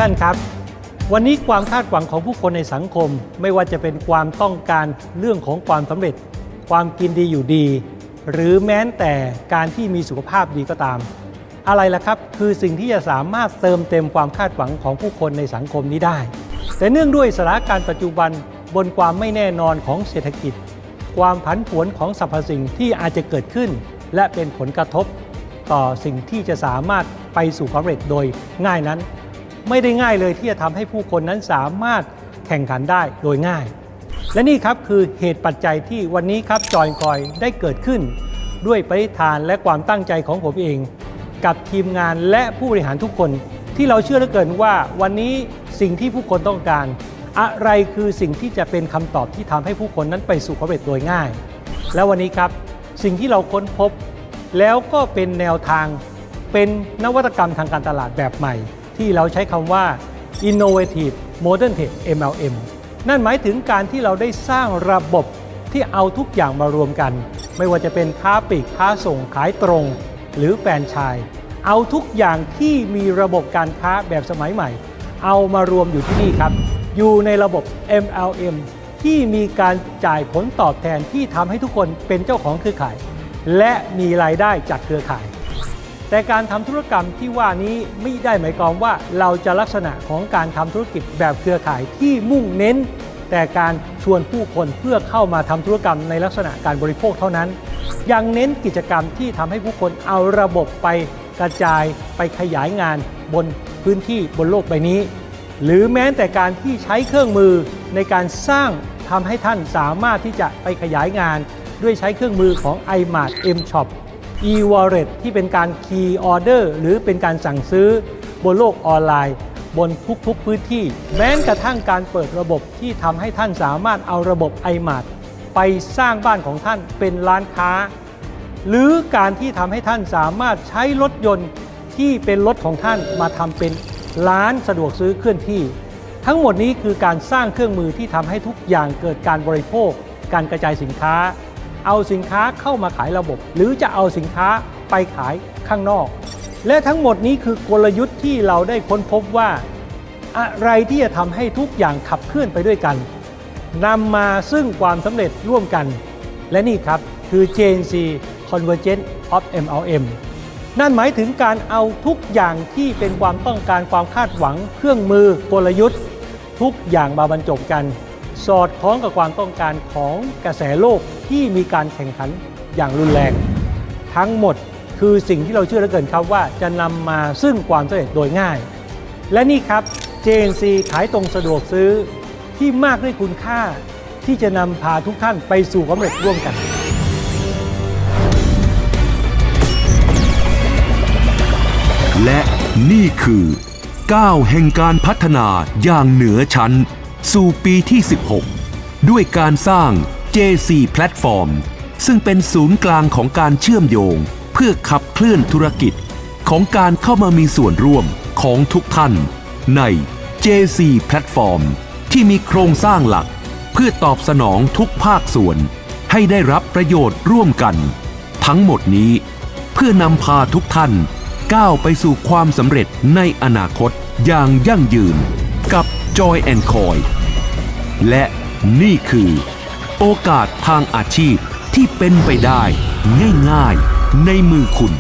ท่านครับวันนี้ความคาดหวังของผู้คนในสังคมไม่ว่าจะเป็นความต้องการเรื่องของความสำเร็จความกินดีอยู่ดีหรือแม้แต่การที่มีสุขภาพดีก็ตามอะไรล่ะครับคือสิ่งที่จะสามารถเติมเต็มความคาดหวังของผู้คนในสังคมนี้ได้แต่เนื่องด้วยสถานการณ์ปัจจุบันบนความไม่แน่นอนของเศรษฐกิจความผันผวนของสรรพสิ่งที่อาจจะเกิดขึ้นและเป็นผลกระทบต่อสิ่งที่จะสามารถไปสู่ความสำเร็จโดยง่ายนั้นไม่ได้ง่ายเลยที่จะทำให้ผู้คนนั้นสามารถแข่งขันได้โดยง่ายและนี่ครับคือเหตุปัจจัยที่วันนี้ครับจอยคอยได้เกิดขึ้นด้วยปณิธานและความตั้งใจของผมเองกับทีมงานและผู้บริหารทุกคนที่เราเชื่อเหลือเกินว่าวันนี้สิ่งที่ผู้คนต้องการอะไรคือสิ่งที่จะเป็นคำตอบที่ทำให้ผู้คนนั้นไปสู่ความสำเร็จโดยง่ายและวันนี้ครับสิ่งที่เราค้นพบแล้วก็เป็นแนวทางเป็นนวัตกรรมทางการตลาดแบบใหม่ที่เราใช้คำว่า Innovative Modern Trade MLM นั่นหมายถึงการที่เราได้สร้างระบบที่เอาทุกอย่างมารวมกันไม่ว่าจะเป็นค้าปลีกค้าส่งขายตรงหรือแฟรนไชส์เอาทุกอย่างที่มีระบบการค้าแบบสมัยใหม่เอามารวมอยู่ที่นี่ครับอยู่ในระบบ MLM ที่มีการจ่ายผลตอบแทนที่ทำให้ทุกคนเป็นเจ้าของเครือข่ายและมีรายได้จากเครือข่ายแต่การทำธุรกรรมที่ว่านี้ไม่ได้หมายความว่าเราจะลักษณะของการทำธุรกิจแบบเครือข่ายที่มุ่งเน้นแต่การชวนผู้คนเพื่อเข้ามาทำธุรกรรมในลักษณะการบริโภคเท่านั้นยังเน้นกิจกรรมที่ทำให้ผู้คนเอาระบบไปกระจายไปขยายงานบนพื้นที่บนโลกใบนี้หรือแม้แต่การที่ใช้เครื่องมือในการสร้างทำให้ท่านสามารถที่จะไปขยายงานด้วยใช้เครื่องมือของ iMart M-Shop e-wallet ที่เป็นการ key order หรือเป็นการสั่งซื้อบนโลกออนไลน์บนทุกๆพื้นที่แม้กระทั่งการเปิดระบบที่ทำให้ท่านสามารถเอาระบบ iMart ไปสร้างบ้านของท่านเป็นร้านค้าหรือการที่ทำให้ท่านสามารถใช้รถยนต์ที่เป็นรถของท่านมาทำเป็นร้านสะดวกซื้อเคลื่อนที่ทั้งหมดนี้คือการสร้างเครื่องมือที่ทำให้ทุกอย่างเกิดการบริโภคการกระจายสินค้าเอาสินค้าเข้ามาขายระบบหรือจะเอาสินค้าไปขายข้างนอกและทั้งหมดนี้คือกลยุทธ์ที่เราได้ค้นพบว่าอะไรที่จะทำให้ทุกอย่างขับเคลื่อนไปด้วยกันนำมาซึ่งความสำเร็จร่วมกันและนี่ครับคือ JNC Convergence of MLM นั่นหมายถึงการเอาทุกอย่างที่เป็นความต้องการความคาดหวังเครื่องมือกลยุทธ์ทุกอย่างมาบรรจบกันสอดคล้องกับความต้องการของกระแสโลกที่มีการแข่งขันอย่างรุนแรงทั้งหมดคือสิ่งที่เราเชื่อเหลือเกินครับว่าจะนำมาซึ่งความสำเร็จโดยง่ายและนี่ครับ JNC ขายตรงสะดวกซื้อที่มากด้วยคุณค่าที่จะนำพาทุกท่านไปสู่ความสำเร็จร่วมกันและนี่คือก้าวแห่งการพัฒนาอย่างเหนือชั้นสู่ปีที่ 16 ด้วยการสร้าง JC Platform ซึ่งเป็นศูนย์กลางของการเชื่อมโยงเพื่อขับเคลื่อนธุรกิจของการเข้ามามีส่วนร่วมของทุกท่านใน JC Platform ที่มีโครงสร้างหลักเพื่อตอบสนองทุกภาคส่วนให้ได้รับประโยชน์ร่วมกันทั้งหมดนี้เพื่อนำพาทุกท่านก้าวไปสู่ความสำเร็จในอนาคตอย่างยั่งยืนกับ Joy & Coy และนี่คือโอกาสทางอาชีพที่เป็นไปได้ง่ายๆในมือคุณ